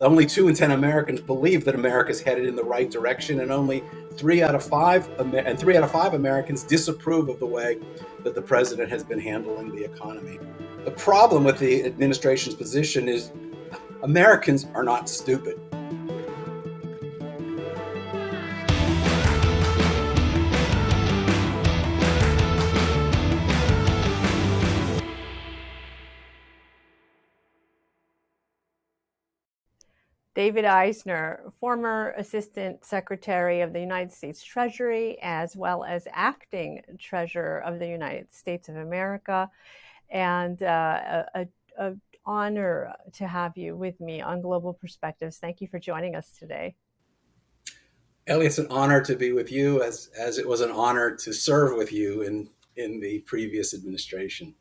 Only 2 in 10 Americans believe that America is headed in the right direction, and only 3 out of 5 Americans disapprove of the way that the president has been handling the economy. The problem with the administration's position is Americans are not stupid. David Eisner, former Assistant Secretary of the United States Treasury, as well as acting Treasurer of the United States of America, and a honor to have you with me on Global Perspectives. Thank you for joining us today. Ellie, it's an honor to be with you, as it was an honor to serve with you in the previous administration.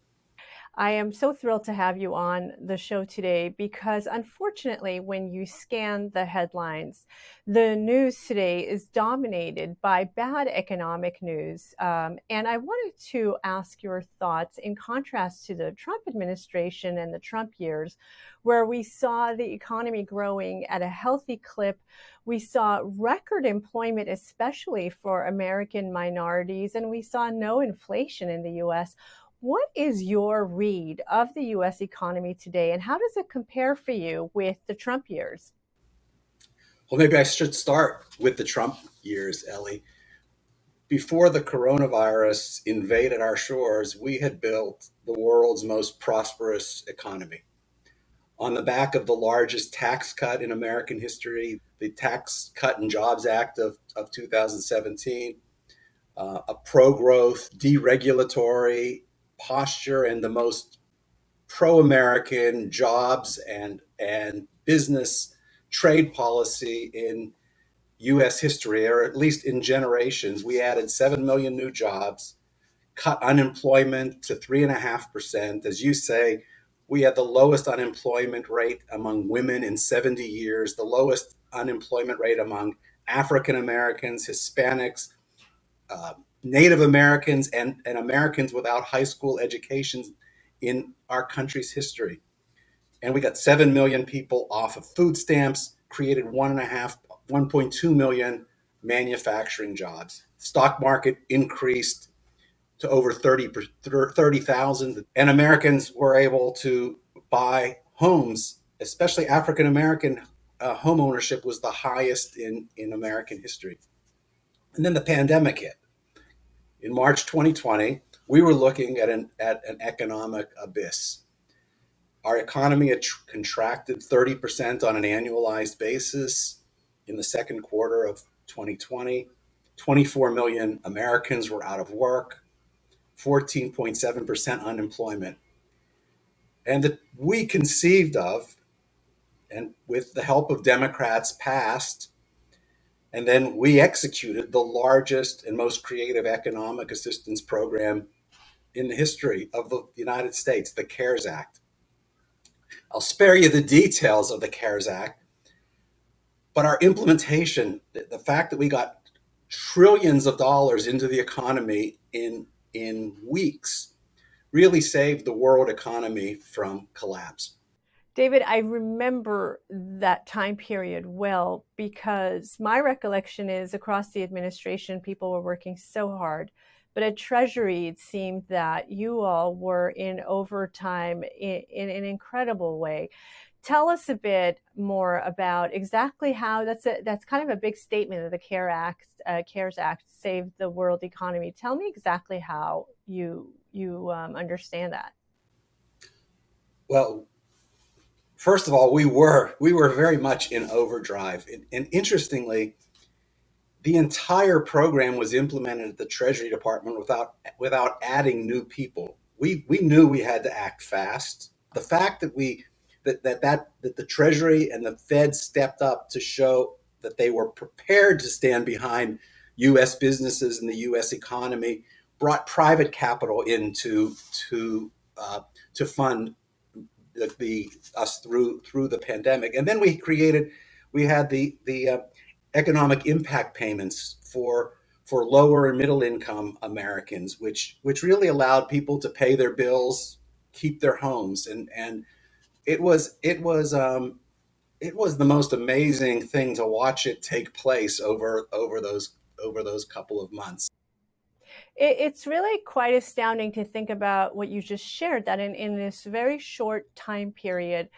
I am so thrilled to have you on the show today because, unfortunately, when you scan the headlines, the news today is dominated by bad economic news. And I wanted to ask your thoughts in contrast to the Trump administration and the Trump years, where we saw the economy growing at a healthy clip. We saw record employment, especially for American minorities, and we saw no inflation in the U.S. What is your read of the U.S. economy today, and how does it compare for you with the Trump years? Well, maybe I should start with the Trump years, Ellie. Before the coronavirus invaded our shores, we had built the world's most prosperous economy. On the back of the largest tax cut in American history, the Tax Cut and Jobs Act of 2017, a pro growth, deregulatory posture, and the most pro American jobs and business trade policy in US history, or at least in generations. We added 7 million new jobs, cut unemployment to 3.5%. As you say, we had the lowest unemployment rate among women in 70 years, the lowest unemployment rate among African Americans, Hispanics, Native Americans, and Americans without high school educations in our country's history. And we got 7 million people off of food stamps, created 1.2 million manufacturing jobs. Stock market increased to over 30,000, and Americans were able to buy homes, especially African American home ownership was the highest in American history. And then the pandemic hit. In March 2020, we were looking at an economic abyss. Our economy had contracted 30% on an annualized basis in the second quarter of 2020. 24 million Americans were out of work, 14.7% unemployment. And that we conceived of, and with the help of Democrats passed, and then we executed the largest and most creative economic assistance program in the history of the United States, the CARES Act. I'll spare you the details of the CARES Act, but our implementation, the fact that we got trillions of dollars into the economy in weeks, really saved the world economy from collapse. David, I remember that time period well because my recollection is across the administration, people were working so hard. But at Treasury, it seemed that you all were in overtime in an incredible way. Tell us a bit more about exactly how that's kind of a big statement that the CARES Act saved the world economy. Tell me exactly how you understand that. Well, first of all, we were very much in overdrive, and interestingly, the entire program was implemented at the Treasury Department without adding new people. We knew we had to act fast. The fact that the Treasury and the Fed stepped up to show that they were prepared to stand behind U.S. businesses and the U.S. economy brought private capital in to fund us through the pandemic. And then we had the economic impact payments for lower and middle income Americans, which really allowed people to pay their bills, keep their homes, and it was it was the most amazing thing to watch it take place over those couple of months. It's really quite astounding to think about what you just shared, that in this very short time period,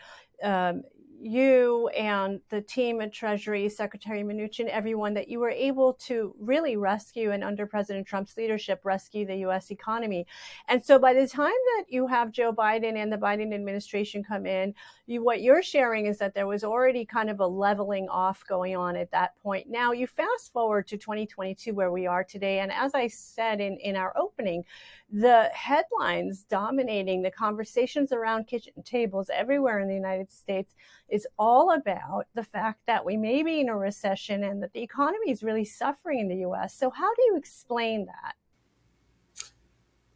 um, you and the team at Treasury, Secretary Mnuchin, everyone, that you were able to really rescue, and under President Trump's leadership, rescue the U.S. economy. And so by the time that you have Joe Biden and the Biden administration come in, what you're sharing is that there was already kind of a leveling off going on at that point. Now you fast forward to 2022, where we are today, and as I said in our opening, the headlines dominating the conversations around kitchen tables everywhere in the United States is all about the fact that we may be in a recession and that the economy is really suffering in the US. So how do you explain that?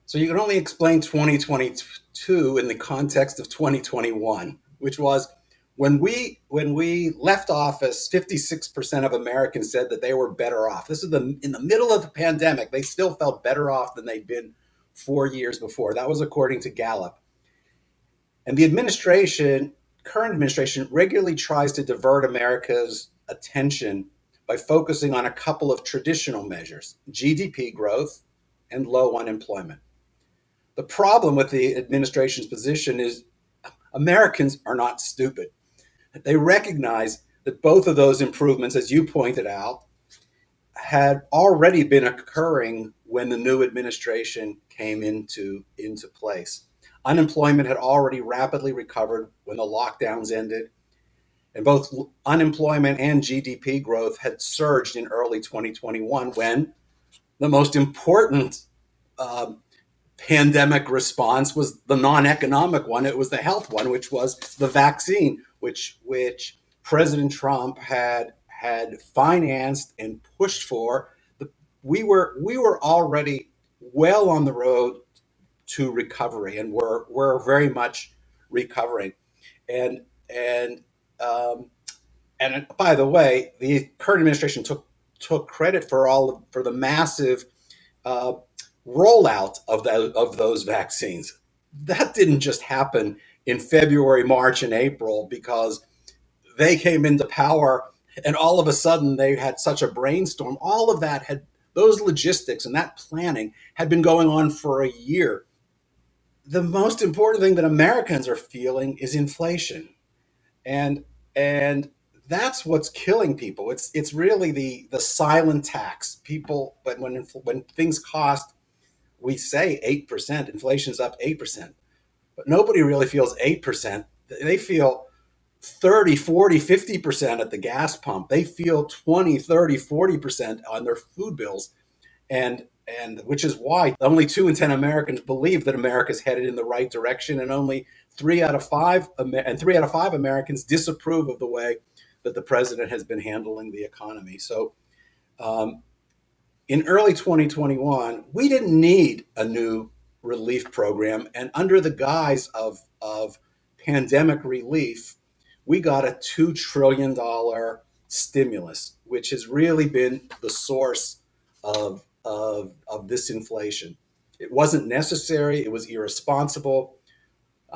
So you can only explain 2022 in the context of 2021, which was when we left office, 56% of Americans said that they were better off. This is in the middle of the pandemic. They still felt better off than they'd been 4 years before. That was according to Gallup. And the current administration, regularly tries to divert America's attention by focusing on a couple of traditional measures: GDP growth and low unemployment. The problem with the administration's position is Americans are not stupid. They recognize that both of those improvements, as you pointed out, had already been occurring when the new administration came into place. Unemployment had already rapidly recovered when the lockdowns ended, and both unemployment and GDP growth had surged in early 2021 when the most important um, pandemic response was the non-economic one. It was the health one, which was the vaccine, which President Trump had financed and pushed for. We were already well on the road to recovery, and we're very much recovering. And and um, and by the way, the current administration took credit for the massive uh, rollout of those vaccines. That didn't just happen in February, March, and April because they came into power and all of a sudden they had such a brainstorm. All of that had those logistics and that planning had been going on for a year. The most important thing that Americans are feeling is inflation, and and that's what's killing people. It's really the silent tax. People, but when things cost, we say 8%, inflation's up 8%, but nobody really feels 8%. They feel 30, 40, 50% at the gas pump. They feel 20, 30, 40% on their food bills. And which is why only 2 in 10 Americans believe that America's headed in the right direction, and only 3 out of 5 Americans disapprove of the way that the president has been handling the economy. So um, in early 2021, we didn't need a new relief program. And under the guise of pandemic relief, we got a $2 trillion stimulus, which has really been the source of this inflation. It wasn't necessary, it was irresponsible.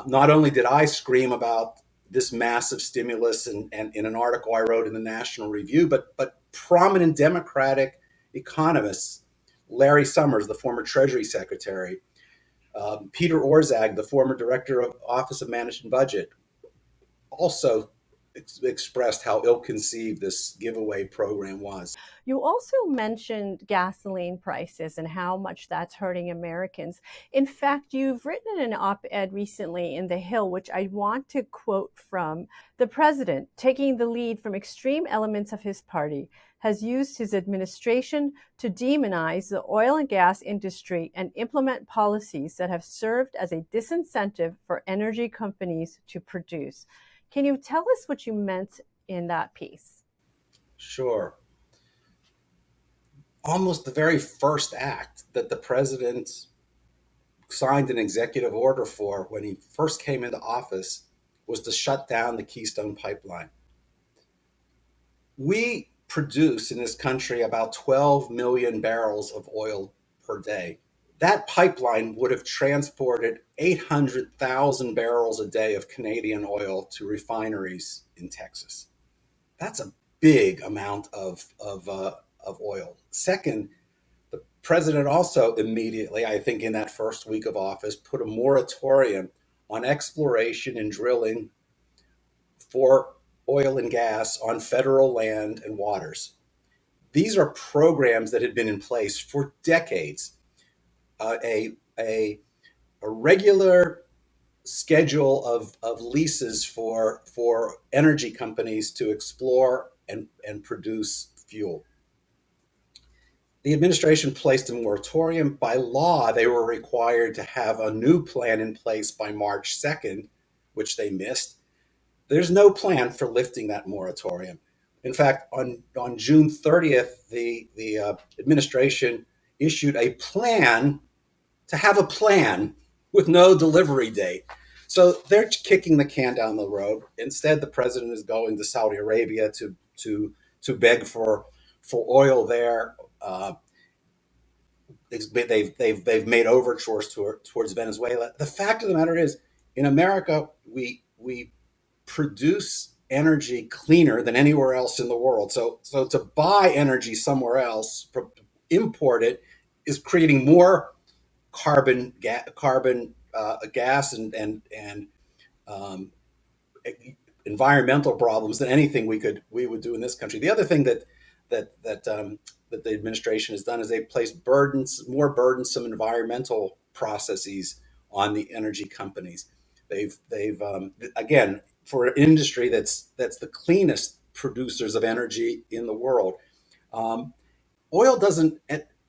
Not only did I scream about this massive stimulus and in an article I wrote in the National Review, but prominent Democratic economists, Larry Summers, the former Treasury Secretary, Peter Orszag, the former Director of Office of Management Budget, also expressed how ill-conceived this giveaway program was. You also mentioned gasoline prices and how much that's hurting Americans. In fact, you've written an op ed recently in The Hill, which I want to quote from. The president, taking the lead from extreme elements of his party, has used his administration to demonize the oil and gas industry and implement policies that have served as a disincentive for energy companies to produce. Can you tell us what you meant in that piece? Sure. Almost the very first act that the president signed an executive order for when he first came into office was to shut down the Keystone Pipeline. We produce in this country about 12 million barrels of oil per day. That pipeline would have transported 800,000 barrels a day of Canadian oil to refineries in Texas. That's a big amount of oil. Second, the president also immediately, I think in that first week of office, put a moratorium on exploration and drilling for oil and gas on federal land and waters. These are programs that had been in place for decades. A regular schedule of leases for energy companies to explore and produce fuel. The administration placed a moratorium. By law, they were required to have a new plan in place by March 2nd, which they missed. There's no plan for lifting that moratorium. In fact, on June 30th, the administration issued a plan to have a plan with no delivery date. So they're kicking the can down the road. Instead, the president is going to Saudi Arabia to beg for oil there. They've made overtures towards Venezuela. The fact of the matter is, in America, we produce energy cleaner than anywhere else in the world. So to buy energy somewhere else, import it, is creating more carbon gas and um, environmental problems than anything we would do in this country. The other thing that the administration has done is they've placed more burdensome environmental processes on the energy companies. They've again, for an industry that's the cleanest producers of energy in the world. Um, oil doesn't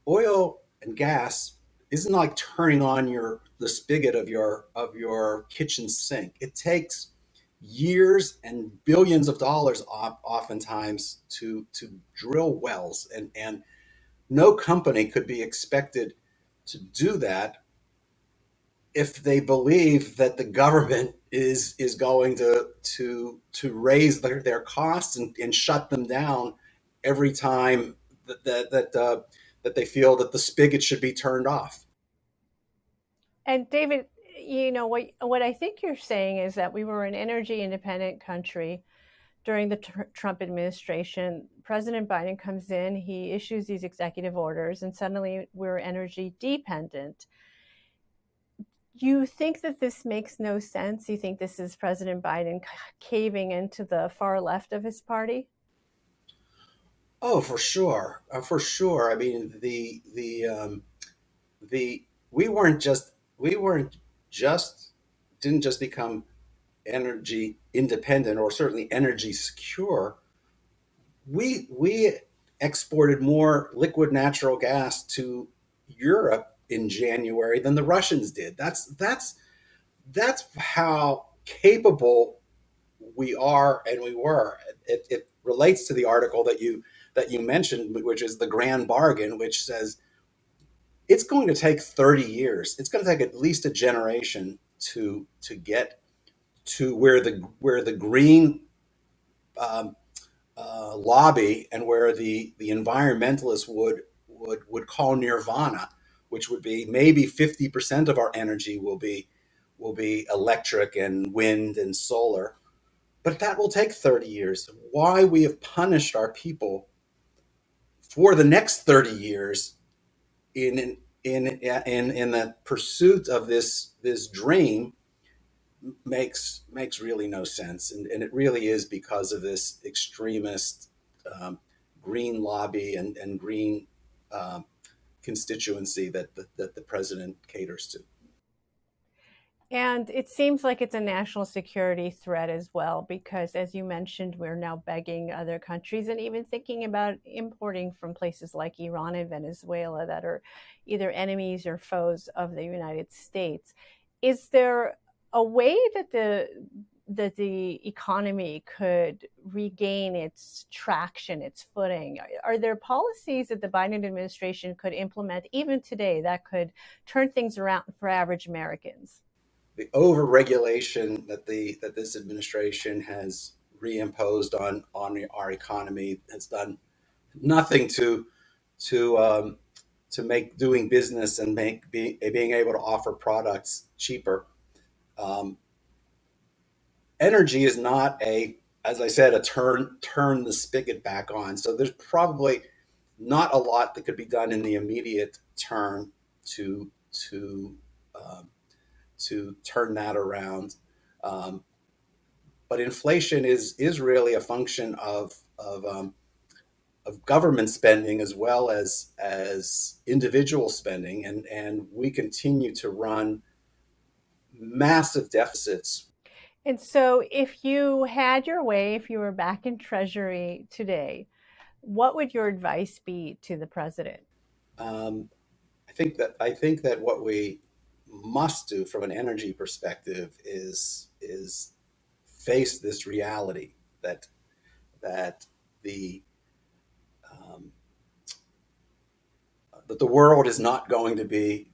oil and gas isn't like turning on the spigot of your kitchen sink. It takes years and billions of dollars oftentimes to drill wells, and no company could be expected to do that if they believe that the government is going to raise their costs and shut them down every time that they feel that the spigot should be turned off. And David, what I think you're saying is that we were an energy independent country during the Trump administration. President Biden comes in, he issues these executive orders, and suddenly we're energy dependent. You think that this makes no sense? You think this is President Biden caving into the far left of his party? Oh, for sure. I mean, the we weren't just didn't just become energy independent or certainly energy secure. We exported more liquid natural gas to Europe in January than the Russians did. That's how capable we are and we were. It relates to the article that you mentioned, which is the grand bargain, which says it's going to take 30 years. It's going to take at least a generation to get to where the green um, lobby and where the environmentalists would call nirvana, which would be maybe 50% of our energy will be electric and wind and solar. But that will take 30 years. Why we have punished our people for the next 30 years in in the pursuit of this dream makes really no sense, and it really is because of this extremist um, green lobby and green um, constituency that the president caters to. And it seems like it's a national security threat as well, because as you mentioned, we're now begging other countries and even thinking about importing from places like Iran and Venezuela that are either enemies or foes of the United States. Is there a way that the economy could regain its traction, its footing? Are there policies that the Biden administration could implement even today that could turn things around for average Americans? The overregulation that this administration has reimposed on our economy has done nothing to make doing business and being able to offer products cheaper. Um, Energy is not a, as I said, a turn the spigot back on. So there's probably not a lot that could be done in the immediate term to to um, to turn that around. Um, but inflation is really a function of government spending as well as individual spending, and we continue to run massive deficits. And so, if you had your way, if you were back in Treasury today, what would your advice be to the president? Um, I think that what we must do from an energy perspective is face this reality that that the um, that the world is not going to be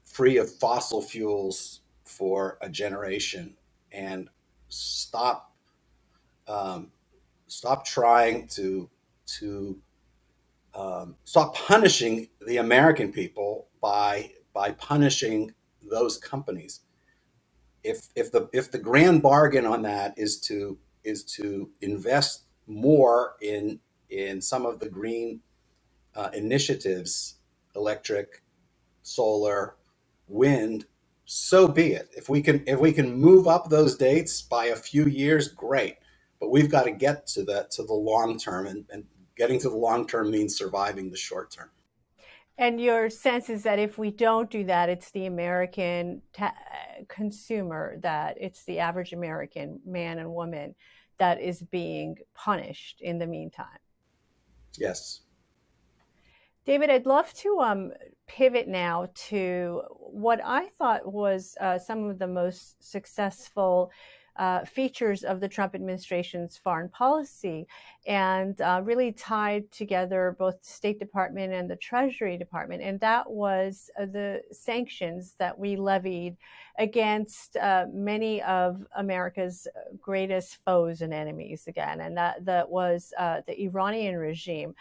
free of fossil fuels for a generation, and stop um, stop trying to stop punishing the American people by punishing those companies. If the grand bargain on that is to invest more in some of the green initiatives, electric, solar, wind, so be it. If we can move up those dates by a few years, great. But we've got to get to the long term, and getting to the long term means surviving the short term. And your sense is that if we don't do that, it's the American consumer, that it's the average American man and woman that is being punished in the meantime. Yes. David, I'd love to pivot now to what I thought was some of the most successful features of the Trump administration's foreign policy, and really tied together both the State Department and the Treasury Department. And that was the sanctions that we levied against many of America's greatest foes and enemies again. And that was the Iranian regime.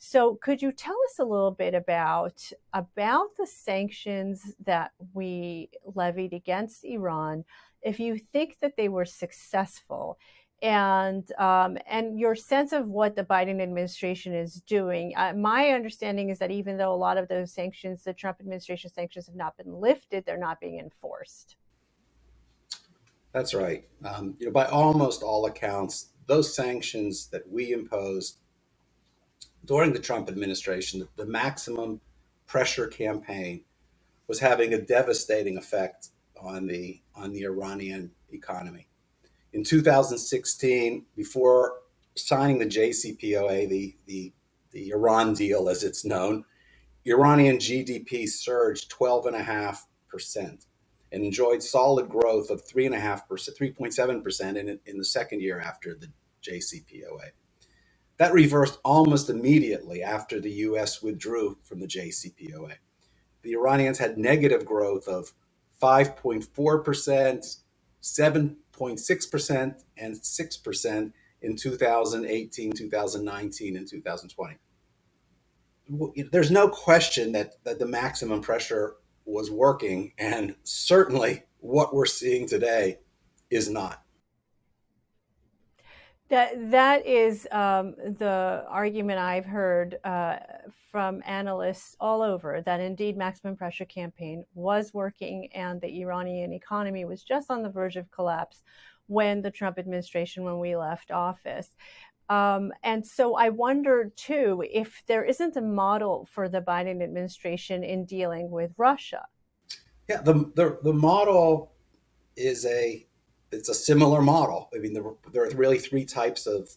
So, could you tell us a little bit about the sanctions that we levied against Iran? If you think that they were successful, and your sense of what the Biden administration is doing. My understanding is that even though a lot of those sanctions, the Trump administration sanctions, have not been lifted, they're not being enforced. That's right. By almost all accounts, those sanctions that we imposed during the Trump administration, the maximum pressure campaign, was having a devastating effect on the Iranian economy. In 2016, before signing the JCPOA, the Iran deal as it's known, Iranian GDP surged 12.5% and enjoyed solid growth of 3.5%, 3.7% in the second year after the JCPOA. That reversed almost immediately after the US withdrew from the JCPOA. The Iranians had negative growth of 5.4%, 7.6%, and 6% in 2018, 2019, and 2020. There's no question that the maximum pressure was working, and certainly what we're seeing today is not. That is the argument I've heard from analysts all over, that indeed maximum pressure campaign was working and the Iranian economy was just on the verge of collapse when the Trump administration, when we left office. And so I wonder too if there isn't a model for the Biden administration in dealing with Russia. Yeah, the model is it's a similar model. I mean, there are really three types of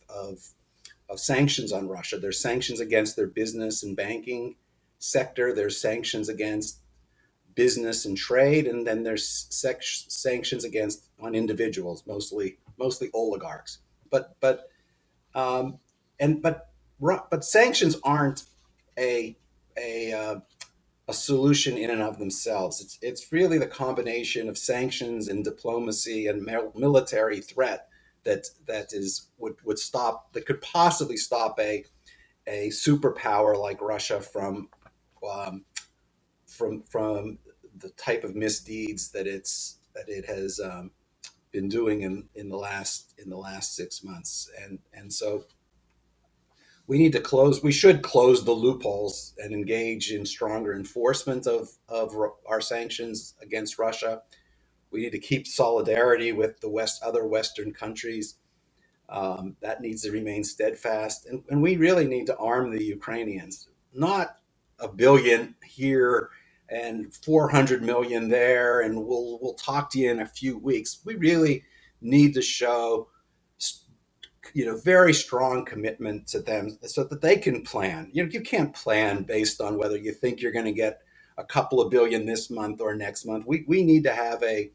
sanctions on Russia. There's sanctions against their business and banking sector. There's sanctions against business and trade, and then there's sanctions against on individuals, mostly oligarchs. But um, and but sanctions aren't a a a solution in and of themselves. It's really the combination of sanctions and diplomacy and military threat that could possibly stop a superpower like Russia from um, from the type of misdeeds that it has been doing in the last 6 months, and so we should close the loopholes and engage in stronger enforcement of our sanctions against Russia. We need to keep solidarity with the other Western countries. That needs to remain steadfast. And we really need to arm the Ukrainians, not a billion here and 400 million there, and we'll talk to you in a few weeks. We really need to show very strong commitment to them so that they can plan. You can't plan based on whether you think you're going to get a couple of billion this month or next month. We need to have a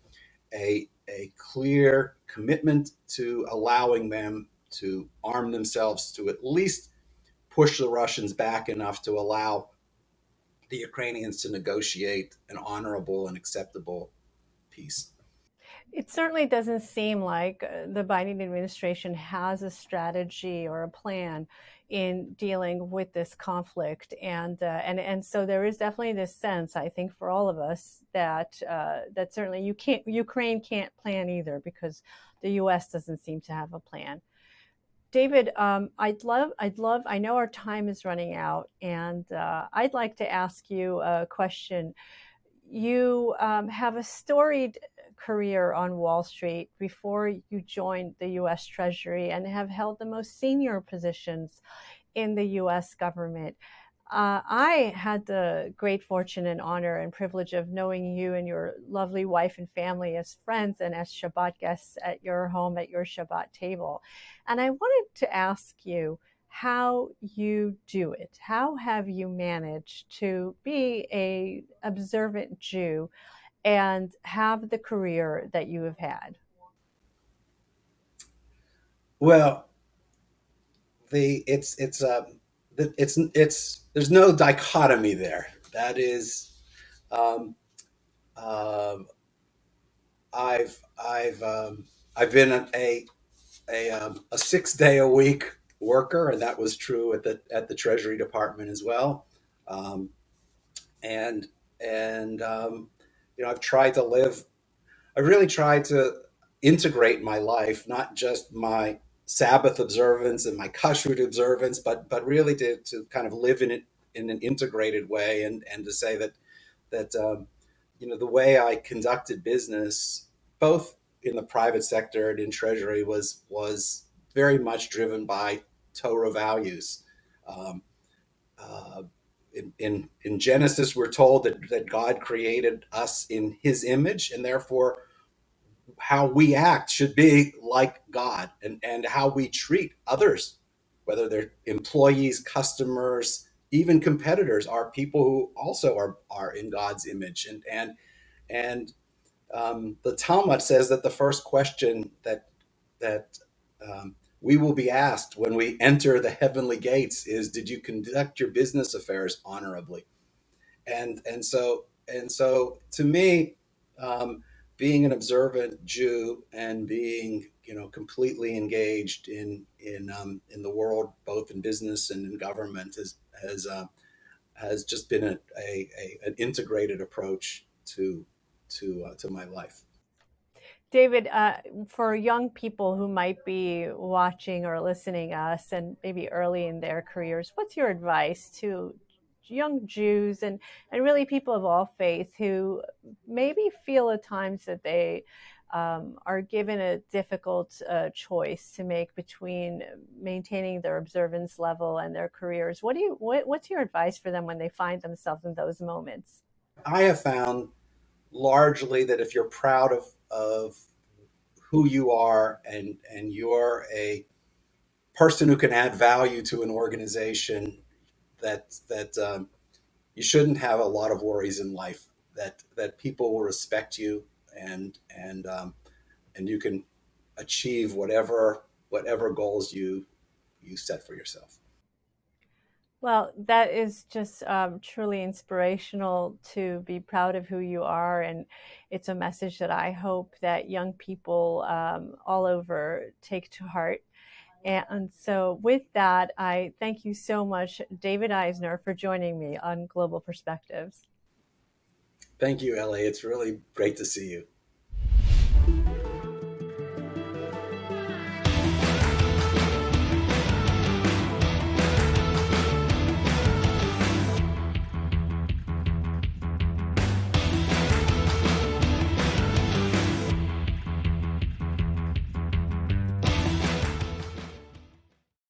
clear commitment to allowing them to arm themselves to at least push the Russians back enough to allow the Ukrainians to negotiate an honorable and acceptable peace. It certainly doesn't seem like the Biden administration has a strategy or a plan in dealing with this conflict, and so there is definitely this sense, I think, for all of us that certainly Ukraine can't plan either because the U.S. doesn't seem to have a plan. David, I know our time is running out, and I'd like to ask you a question. You have a storied career on Wall Street before you joined the U.S. Treasury and have held the most senior positions in the U.S. government. I had the great fortune and honor and privilege of knowing you and your lovely wife and family as friends and as Shabbat guests at your home at your Shabbat table. And I wanted to ask you how you do it. How have you managed to be an observant Jew and have the career that you have had? Well, the it's there's no dichotomy there. That is, um, um, I've been a 6 day a week worker, and that was true at the Treasury Department as well. Um, and and I've tried to live. I really tried to integrate my life, not just my Sabbath observance and my kashrut observance, but really to kind of live in it in an integrated way, and to say that the way I conducted business, both in the private sector and in Treasury, was very much driven by Torah values. Um, uh, in Genesis, we're told that God created us in His image, and therefore how we act should be like God, and how we treat others, whether they're employees, customers, even competitors, are people who also are in God's image. And the Talmud says that the first question that we will be asked when we enter the heavenly gates is, "Did you conduct your business affairs honorably?" And so to me, being an observant Jew and being completely engaged in the world, both in business and in government, has just been an integrated approach to my life. David, for young people who might be watching or listening us and maybe early in their careers, what's your advice to young Jews and really people of all faiths who maybe feel at times that they are given a difficult choice to make between maintaining their observance level and their careers? What's your advice for them when they find themselves in those moments? I have found largely that if you're proud of who you are, and you're a person who can add value to an organization, that you shouldn't have a lot of worries in life. That people will respect you, and you can achieve whatever goals you set for yourself. Well, that is just truly inspirational to be proud of who you are. And it's a message that I hope that young people all over take to heart. And so, with that, I thank you so much, David Eisner, for joining me on Global Perspectives. Thank you, Ellie. It's really great to see you.